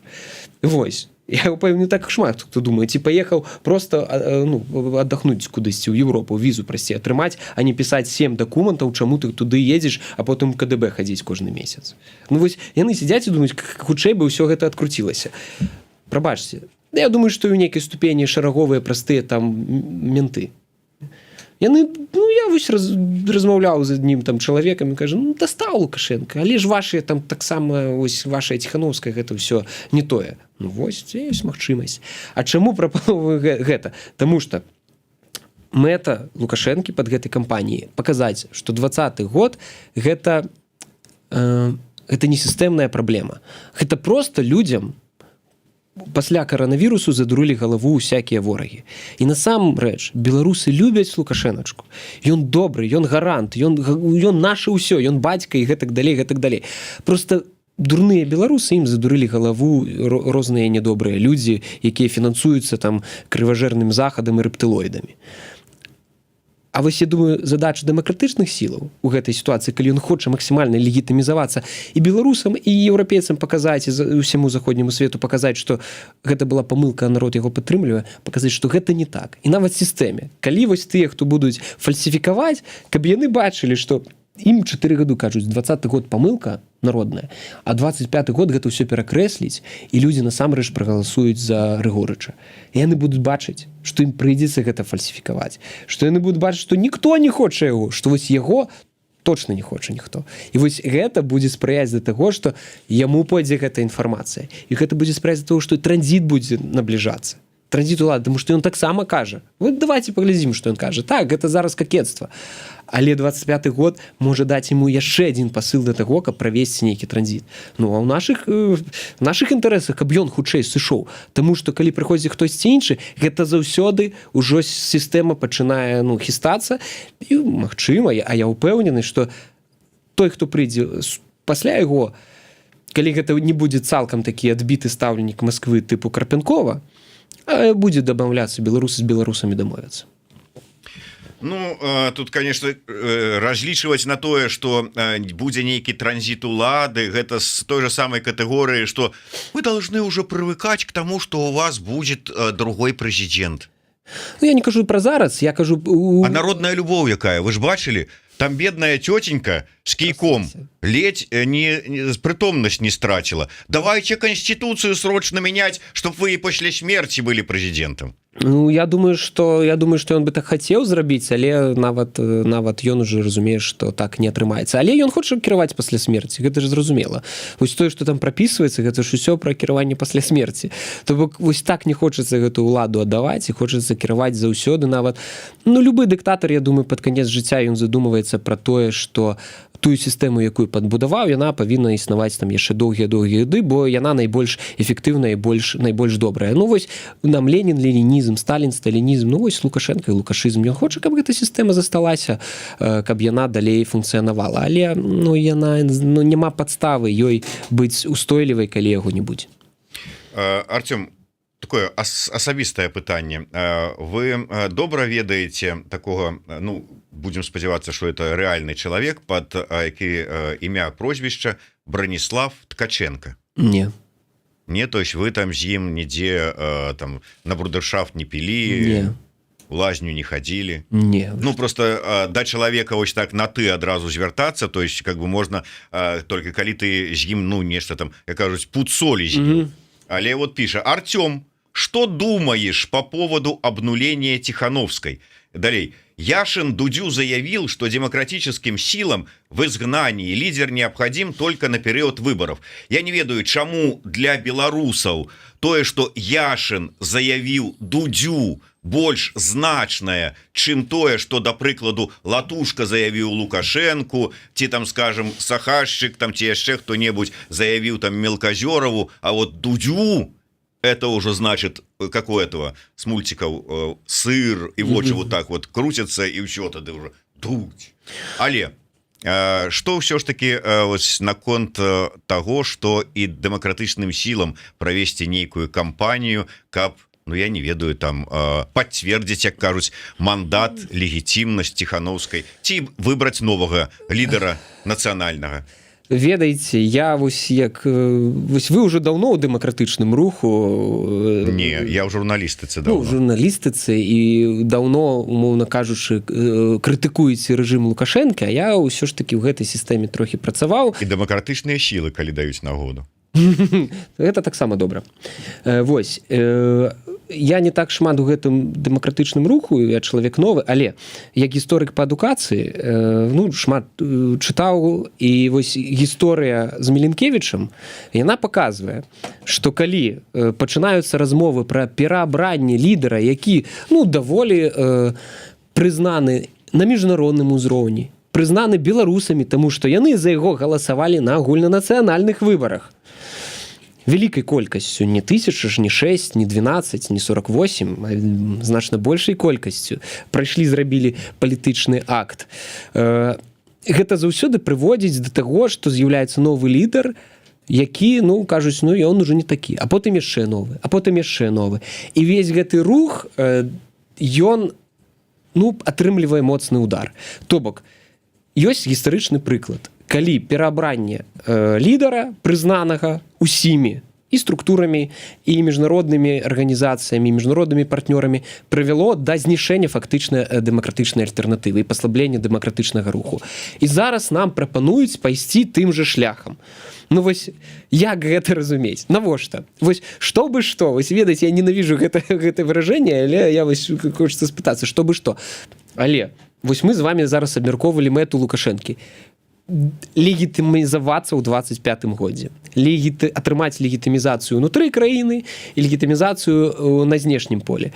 Вось. Я упэўнены, так шмат хто думае, ці паехаў просто ну, аддохнуць кудысьці ў Европу, візу прасцей атрымаць, а не пісаць 7 дакументаў, чаму ты туды едзеш, а потым КДБ хадзіць кожны месяц. Ну вось яны сядзяць і думаюць, хутчэй бы ўсё гэта адкруцілася. Прабачце. Я думаю, што ў нейкай ступені шараговыя простыя там менты. Яны, ну я вось размаўляў з аднім там чалавекам і кажу, ну дастаў Лукашенко, але ж вашыя там таксама вось ваша Ціхановская гэта ўсё не тое. Ну вось, ёсць магчымасць. А чаму прапановую гэта? Таму што мэта Лукашэнкі пад гэтай кампаніяй паказаць, што 20-й год гэта не сістэмная праблема. Гэта проста людзям пасля каранавірусу задурылі галаву усякія ворагі. І насамрэч беларусы любяць Лукашэначку. Ён добры, ён гарант, ён наше ўсё, ён бацька і гэтак далей. Просто дурныя беларусы ім задурылі галаву розныя нядобрыя людзі, якія фінансуюцца там крыважэрным захадам і рэптылоідамі. А вось, я думаю, задача дэмакратычных сілаў у гэтай сітуацыі, калі ён хоча максімальна легітымізавацца і беларусам, і еўрапейцам паказаць, і ўсяму заходняму свету паказаць, што гэта была памылка, а народ яго падтрымлівае, паказаць, што гэта не так. І нават сістэме. Калі вось тыя, хто будуць фальсіфікаваць, каб яны бачылі, што ім 4 гады кажуць, 20-й год памылка народная, а 25-й год гэта ўсё перакрэсліць, і людзі насамрэч прагаласуюць за Рыгорыча. І яны будуць бачыць, што ім прыйдзецца гэта фальсіфікаваць, што яны будуць бачыць, што ніхто не хоча яго, што вось яго точно не хоча ніхто. І вось гэта будзе спрыяць да таго, што яму пойдзе гэта інфармацыя. І гэта будзе спрыяць да таго, што транзіт будзе набліжацца. Транзіт улады, тому што ён таксама кажа. Вот давайте паглядзім, што ён кажа. Так, гэта зараз какецтва. Але 25-й год можа даць яму яшчэ адзін пасыл да таго, каб правесці нейкі транзіт. Ну, а ў нашых інтарэсах, каб ён хутчэй сышоў. Таму што, калі прыходзіць хтосьці іншы, гэта заўсёды ўжо сістэма пачынае хістацца. І, магчыма, а я ўпэўнены, што той, хто прыйдзе пасля яго, калі гэта не будзе цалкам такі адбіты стаўленік Масквы тыпу Карпенкова, будзе дамаўляцца беларусы з беларусамі дамовяцца. Ну тут конечно разлічваць на тое что будзе нейкі транзит улады гэта з той же самой катэгорыі что вы должны уже привыкать к тому что у вас будет другой президент. Ну, я не кажу про зараз, я кажу А народная любоў якая вы ж бачылі там бедная тетенька с кійком ледь притомность не стратила. Давайте конституцию срочно менять, чтобы вы и после смерти были президентом. Ну я думаю что ён бы так хацеў зрабіць, але нават ён уже разумее что так не атрымаецца, але ён хоча кіраваць пасля смерти, гэта ж зразумела. Вось тое что там прапісваецца, гэта ж усё пра кіраванне пасля смерти. То бок вось так не хочацца гэтую уладу аддаваць і хочацца кіраваць заўсёды нават. Ну любы дыктатар, я думаю, пад канец жыцця ён задумваецца пра тое что тую сістэму якую падбудаваў яна павінна існаваць там яшчэ доўгія гады, бо яна найбольш эфектыўная і найбольш добрая. Ну вось нам Ленін ленінізм, Сталін сталінізм, ну вось Лукашенко і лукашызм, ён хоча каб гэта сістэма засталася, каб яна далей функцыянавала, але ну яна няма падставы ёй быць устойлівай калі яго не будзе. Артём, такое асабістае пытанне, вы добра ведаеце такого, ну будем спадзявацца что это рэальны чалавек под які імя прозвішча Браніслав Ткаченко? Не, то есть вы там з ім нідзе там на брудершафт не пілі, у лазню не ходили? Не. Ну просто да чалавека вось так на ты адразу звяртацца, то есть как бы можна только калі ты з ім ну нешта там, як кажуць, пуд солі з'еў. Але вот піша: Артём, что думаешь по поводу обнуления Тихановской? Далей. Яшин Дудю заявил, что демократическим силам в изгнании лидер необходим только на период выборов. Я не ведаю, чему для белорусов тое, что Яшин заявил Дудю, больш значнае, чым тое, что, да прыкладу, Латушка заявіў Лукашенку, ці там, скажем, Сахашчык, там ці яшчэ хто-небудзь заявіў там Мелкозёрову, а вот Дудю это уже значит, как у этого с мультиков сыр и вот вот так вот крутятся и все тогда уже дуть. Але что все ж таки наконт того, что и демократычным силам провести нейкую кампанию, каб, ну я не ведаю, там подтвердить, як кажуць, мандат, легитимность Тихановской, ці выбрать нового лидера национального? Ведаеце, я вось як вось вы ўжо даўно ў дэмакратычным руху. Не, я ў журналістыцы даўно. Ну, журналістыцы і даўно, умоўна кажучы, крытыкуеце рэжым Лукашенко, а я ўсё ж таки ў гэтай сістэме трохі працаваў. І дэмакратычныя сілы, калі даюць нагоду. Гэта таксама добра. Вось, я не так шмат у гэтым дэмакратычным руху, я чалавек новы, але як гісторык па адукацыі, ну, шмат чытаў, і вось гісторыя з Міленкевічам, яна паказвае, што калі пачынаюцца размовы пра пераабранне лідара, які, ну, даволі прызнаны на міжнародным узроўні, прызнаны беларусамі, таму што яны за яго галасавалі на агульнанацыянальных выбарах. Вялікай колькасцю, не 1000, не 6, не 12, не 48, а значна большай колькасцю прайшлі, зрабілі палітычны акт. Гэта заўсёды прыводзіць да таго, што з'яўляецца новы лідар, які, ну, кажуць, ну, ён ужо не такі, а потым яшчэ новы, а потым яшчэ новы. І весь гэты рух, ён, ну, атрымлівае моцны удар. То бок, ёсць гістарычны прыклад. Калі пераабранне лідара, прызнанага усімі і структурамі, і міжнароднымі арганізацыямі, міжнароднымі партнёрамі прывяло да знішэння фактычна дэмакратычнай альтэрнатывы і паслаблення дэмакратычнага руху. І зараз нам прапануюць пайсці тым жа шляхам. Ну вось, як гэта разумець? Навошта? Вось, што бы што? Вось, ведаеце, я ненавіжу гэта выражэнне, але я вось хочацца спытацца, што бы што. Але, вось мы з вамі зараз абмяркоўвалі мэту Лукашэнкі. Легітымізавацца ў 25-м годзе, атрымаць легітымізацыю ўнутры краіны і легітымізацыю на знешнім поле.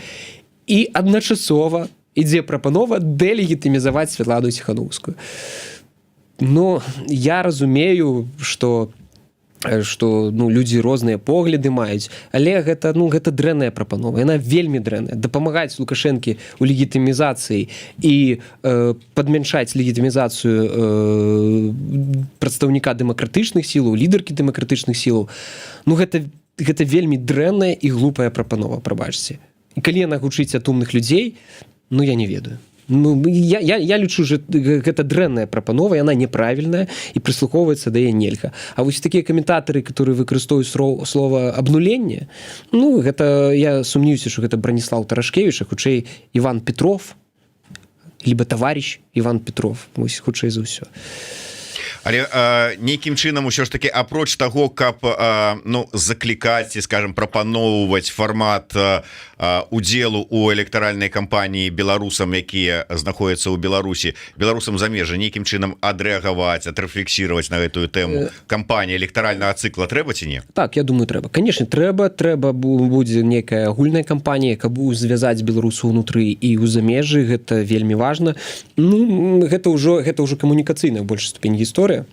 І адначасова ідзе прапанова дэлегітымізаваць Святлану Ціхановскую. Но я разумею, што ну, людзі розныя погляды маюць, але гэта, ну, гэта дрэнная прапанова, яна вельмі дрэнная. Дапамагаць Лукашэнкі ў легітымізацыі і падмяншаць легітымізацыю прадстаўніка дэмакратычных сілаў, лідаркі дэмакратычных сілаў, ну, гэта вельмі дрэнная і глупая прапанова, прабачце. І калі яна гучыць ад умных людзей, ну, я не ведаю. Ну, я лічу, что гэта дрэнная прапанова, яна неправільная і прыслухоўваецца да яе нельга. А вось такія каментатары, которые выкарыстоўваюць слова абнуленне, ну гэта я сумнеюся, что гэта Браніслаў Тарашкевіч, а хутчэй Іван Петров, либо товарищ Іван Петров, вось хутчэй за ўсё. Але нейкім чынам усё ж таки апроч таго, каб ну заклікаць і скажем прапаноўваць фармат удзелу у электаральнай кампаніі беларусам, якія знаходзяцца ў Беларусі, беларусам замежжа, нейкім чынам адрэагаваць, адрэфлексіраваць на гэтую тэму кампанія электаральнага цыкла трэба ці не? Так, я думаю, трэба. Канешне, трэба будзе некая агульная кампанія, каб звязаць беларусаў унутры і ў замежжы, гэта вельмі важна. Ну гэта ўжо камунікацыйная большай ступень гісторыя.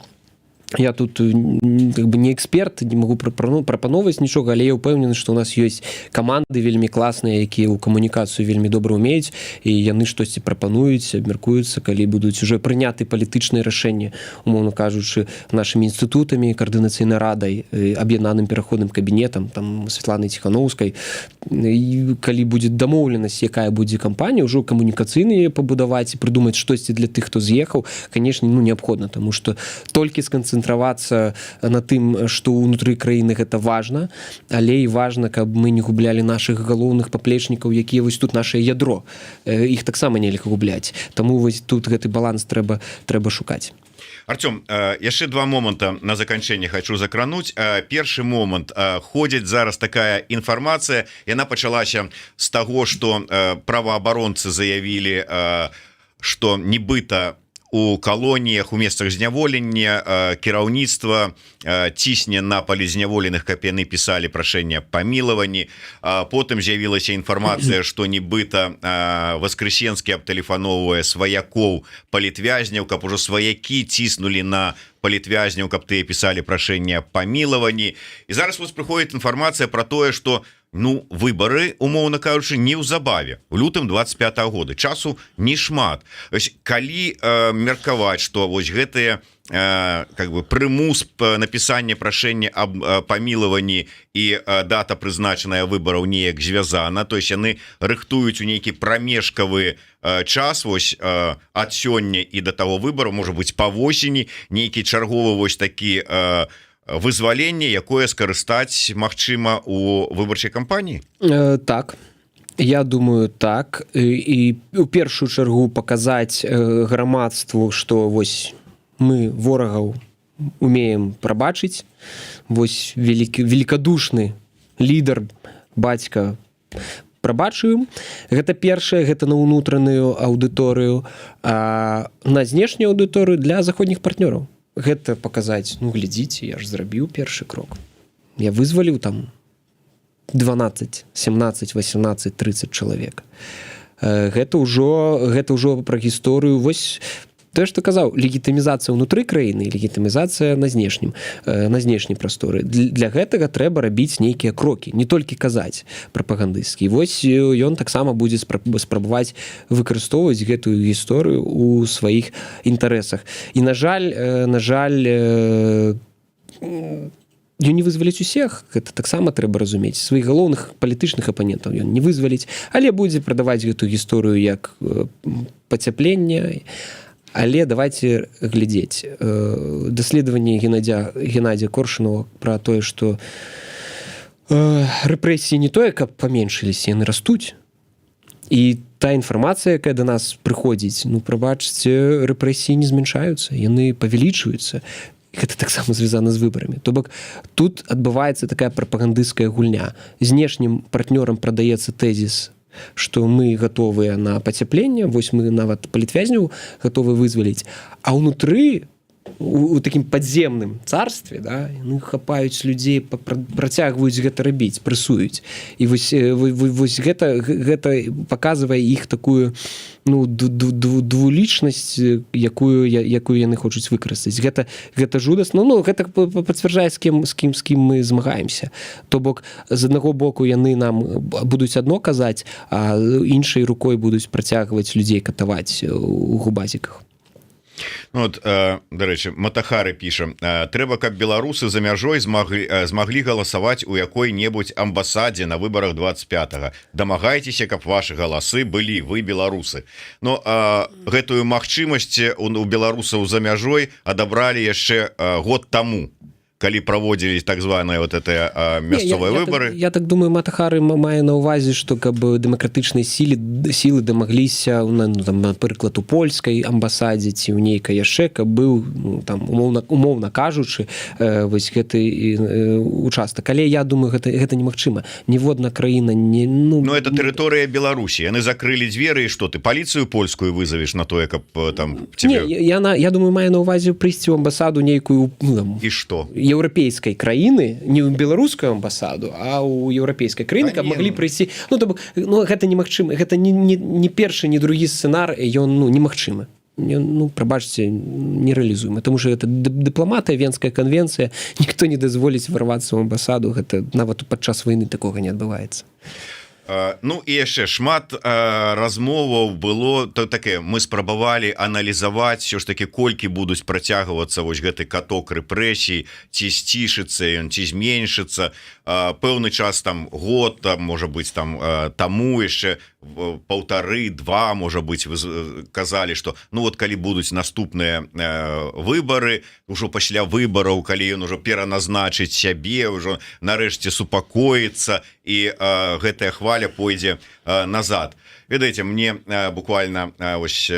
Я тут как бы не эксперт, не могу прапановаць нічога, але я ўпэўнены, што у нас ёсць каманды вельмі класныя, якія ў камунікацыю вельмі добра ўмеюць, і яны штосьці прапануюць, абмяркуюцца, калі будуць уже прыняты палітычныя рашэнні, умоўна кажучы, нашымі інстытутамі, каардынацыйнай радай, аб'яднаным пераходным кабінетам, там Святланай Ціханаўскай. І калі будзе дамоўленасць, якая будзе кампанія, ўжо камунікацыйныя пабудаваць і прыдумаць штосьці для тых, хто з'ехаў, канешне, ну неабходна, таму што толькі сканцэнтравацца на тым, што ўнутры краіны гэта важна, але і важна, каб мы не гублялі нашых галоўных паплечнікаў, якія вось тут наше ядро. Іх таксама нельга губляць. Таму вось тут гэты баланс трэба шукаць. Артём, яшчэ два моманта на заканчэнне хочу закрануць. Першы момант, ходзіць зараз такая інфармацыя, яна пачалася з таго, што праваабаронцы заявілі, што нібыта у калоніях, у месцах зняволення кіраўніцтва цісне на палізняволеных, каб яны пісалі прашэнне аб памілаванні. Потым з'явілася інфармацыя, што нібыта Васкрэсенскі абтэлефаноўвае сваякоў палітвязняў, каб ужо сваякі ціснулі на палітвязняў, каб тыя пісалі прашэнне аб памілаванні. І зараз вось прыходзіць інфармацыя пра тое, што ну выбары, умоўна кажучы, неўзабаве у лютым 25-го года, часу не шмат. Калі меркаваць, што вось гэтыя как бы прымус напісання прашэння аб памілаванні і дата прызначаная выбараў неяк звязана, то есть яны рыхтуюць у нейкі прамежкавы час вось ад сёння і да таго выбару, можа быць па восені нейкі чарговы вось такі вызваленне, якое скарыстаць магчыма у выбарчай кампаніі? Так, я думаю, так. І у першую чаргу паказаць грамадству, што вось мы ворагаў умеем прабачыць, вось великадушны лідар, бацька прабачуем. Гэта першае, гэта на ўнутраную аўдыторыю, а на знешнюю аўдыторыю для заходніх партнёраў. Гэта паказаць, ну глядзіце, я ж зрабіў першы крок. Я вызваліў там 12, 17, 18, 30 чалавек. Гэта ўжо пра гісторыю. Вось тое, што казаў, легітымізацыя ўнутры краіны, легітымізацыя на знешняй прасторы. Для гэтага трэба рабіць нейкія крокі, не толькі казаць прапагандысцкі. Вось ён таксама будзе спрабаваць выкарыстоўваць гэтую гісторыю ў сваіх інтарэсах. І на жаль, ён не вызваліць усіх, гэта таксама трэба разумець. Сваіх галоўных палітычных апанентаў ён не вызваліць, але будзе прадаваць гэтую гісторыю як пацяпленне. Але давайте глядзець. Даследаванне Геннадзя Коршунова пра тое, што рэпрэсіі не тое, каб паменшыліся, яны растуць. І та інфармацыя, якая да нас прыходзіць, ну, прабачце, рэпрэсіі не змяншаюцца, яны павялічваюцца. Гэта таксама звязана з выбарамі. То бок, тут адбываецца такая прапагандысцкая гульня. Знешнім партнёрам прадаецца тэзіс, што мы гатовыя на пацяпленне, вось мы нават палітвязняў гатовы вызваліць, а ўнутры у такім падземным царстве, да, яны хапаюць людзей, працягваюць гэта рабіць, прэсуюць. І вось гэта паказвае іх такую, ну, двулічнасць, якую яны хочуць выкарыстаць. Гэта жудасна, ну, гэта пацвярджае, з кім мы змагаемся. То бок, з аднаго боку яны нам будуць адно казаць, а іншай рукой будуць працягваць людзей катаваць у губазіках. Вот, дарэчы, Матахары піша: трэба, каб беларусы за мяжой змаглі галасаваць у якой-небудзь амбасадзе на выбарах 25-го. Дамагайцеся, каб ваши галасы былі, вы беларусы. Но гэтую магчымасць у беларусаў за мяжой адабралі яшчэ год таму, калі праводзілі так званыя вот это мясцовыя выборы. Я так думаю, Матахары мае на увазе, што каб дэмакратычныя сілы дамагліся, напрыклад, у польскай амбасадзе ці ў нейкай яшчэ, каб быў там умоўна кажучы вось гэты участак. Але я думаю, гэта немагчыма. Ніводна краіна не это тэрыторыя Беларусі. Яны закрылі дзверы, і што ты паліцыю польскую вызавеш на тое, каб там тебе... я думаю, мае на увазе прыйсці ў амбасаду нейкую і што? Еўрапейскай краіны, не ў беларускую амбасаду, а ў еўрапейскай краіны, каб маглі прыйсці. Гэта немагчыма. Гэта не першы, не другі сцэнар, ён немагчымы. Прабачце, нерэалізуема, тому что это дыпламатыя, Венская конвенцыя, ніхто не дазволіць варвацца ў амбасаду, гэта нават падчас вайны такога не адбываецца. Ну і яшчэ шмат размоваў было таке, мы спрабавалі аналізаваць все ж таки, колькі будуць працягвацца вось гэты каток рэпрэсій, ці сцішыцца ён, ці зменшыцца. Пэўны час, там год, там, можа быць, там таму яшчэ 1,5-2, можа быць, казалі, што ну вот калі будуць наступныя выбары, ужо пасля выбараў, калі ён ужо пераназначыць сябе, ужо нарэшце супакоіцца, і гэтая хваля пойдзе назад. Ведаеце, мне буквально вось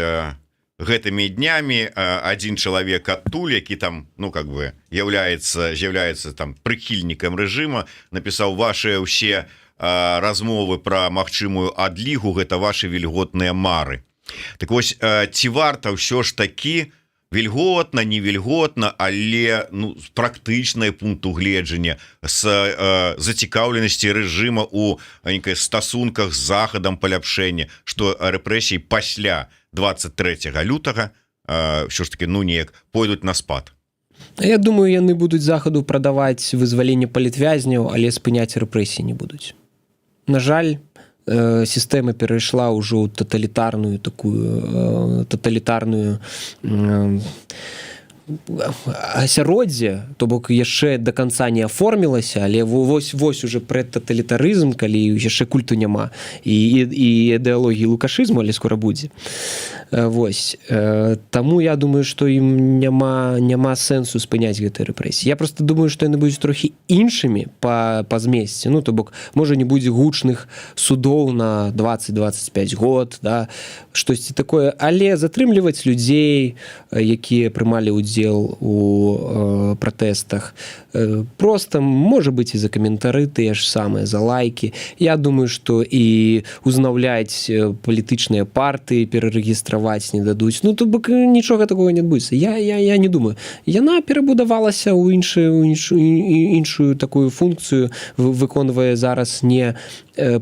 гэтымі днямі один чалавек адтуль, які там, ну, как бы, з'яўляецца там прыхільнікам рэжыма, напісаў: ваши ўсе размовы пра магчымую адлігу — гэта ваши вільготныя мары. Так вось, ці варта ўсё ж такі вільготна, не вільготна, але з практычнай пункту гледжання, з зацікаўленасці рэжыма у стасунках з захадам паляпшэння, што рэпрэсіі пасля 23 лютага ўсё ж таки, неяк пойдуць на спад. Я думаю, яны будуць захаду прадаваць вызваленне палітвязняў, але спыняць рэпрэсіі не будуць. На жаль, сістэма перайшла ўжо ў таталітарную асяроддзе, то бок яшчэ до конца не аформілася, але вось уже предтоталітарызм, калі яшчэ культу няма, і ідэалогіі лукашызму, але скора будзе. Вось. Таму я думаю, што ім няма сэнсу спыняць гэтыя рэпрэсіі. Я просто думаю, што яны будуць трохі іншымі па змесце. То бок, можа, не будзе гучных судоў на 20-25 год, да, штосьці такое, але затрымліваць людзей, якія прымалі ўдзел у пратэстах, просто, можа быць, і за каментары тыя ж самыя, за лайкі. Я думаю, што і узнаўляць палітычныя партыі, перарэгістраваць не дадуць. То бок нічога такого не адбудзецца. Я не думаю. Яна перабудавалася ў іншую такую функцыю, выконвае зараз не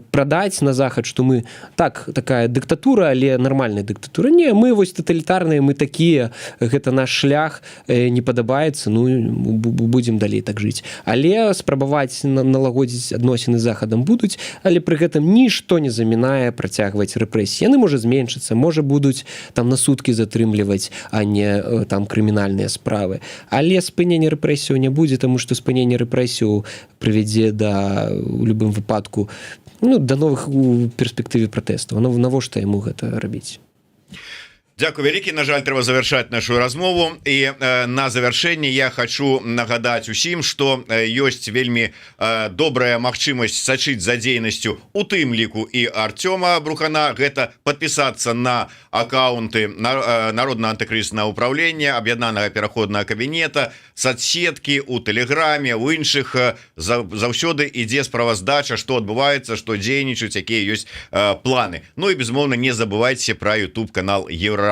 прадаць на захад, што мы такая дыктатура, але нармальная дыктатура. Не, мы вось таталітарныя, мы такія, гэта наш шлях, не падабаецца, будзем далей так жыць. Але спрабаваць налагодзіць адносіны з захадам будуць, але пры гэтым нішто не замінае працягваць рэпрэсіі. Яны можа зменшыцца, можа будуць там на суткі затрымліваць, а не там крымінальныя справы. Але спынення рэпрэсіяў не будзе, таму што спынення рэпрэсіяў прывядзе у любым выпадку да новых у перспектыве пратэстаў. Навошта яму гэта рабіць? Дзякую вялікі. На жаль, трэба завяршаць нашу размову, і на завяршэнне я хочу нагадаць усім, што ёсць вельмі добрая магчымасць сачыць за дзейнасцю у тым ліку і Артёма Брухана. Гэта падпісацца на аккаунты Народнага антыкрызіснага ўпраўлення, Аб'яднанага пераходнага кабінета, соцсеткі у Тэлеграме, у іншых. Заўсёды ідзе справаздача, што адбываецца, што дзейнічаюць, якія ёсць планы. І, безумоўна, не забывайце пра YouTube-канал Еврорада.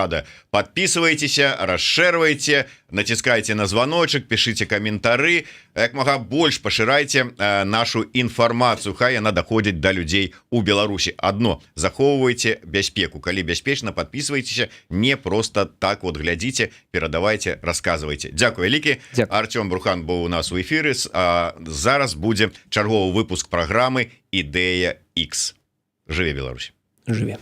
Подписывайтеся, расшэрвайце, націскайце на званочак, пішыце каментары, як мага больш пашырайце нашу інфармацыю, хай яна даходзіць да людзей у Беларусі. Адно, захоўвайце бяспеку. Калі бяспечна, подписывайтеся, не просто так вот глядзіце, перадавайце, расказвайце. Дзякуй вялікі. Артём Брухан быў у нас у эфіры. Зараз будзе чарговы выпуск праграмы «Ідэя X». Жыве Беларусь. Жыве.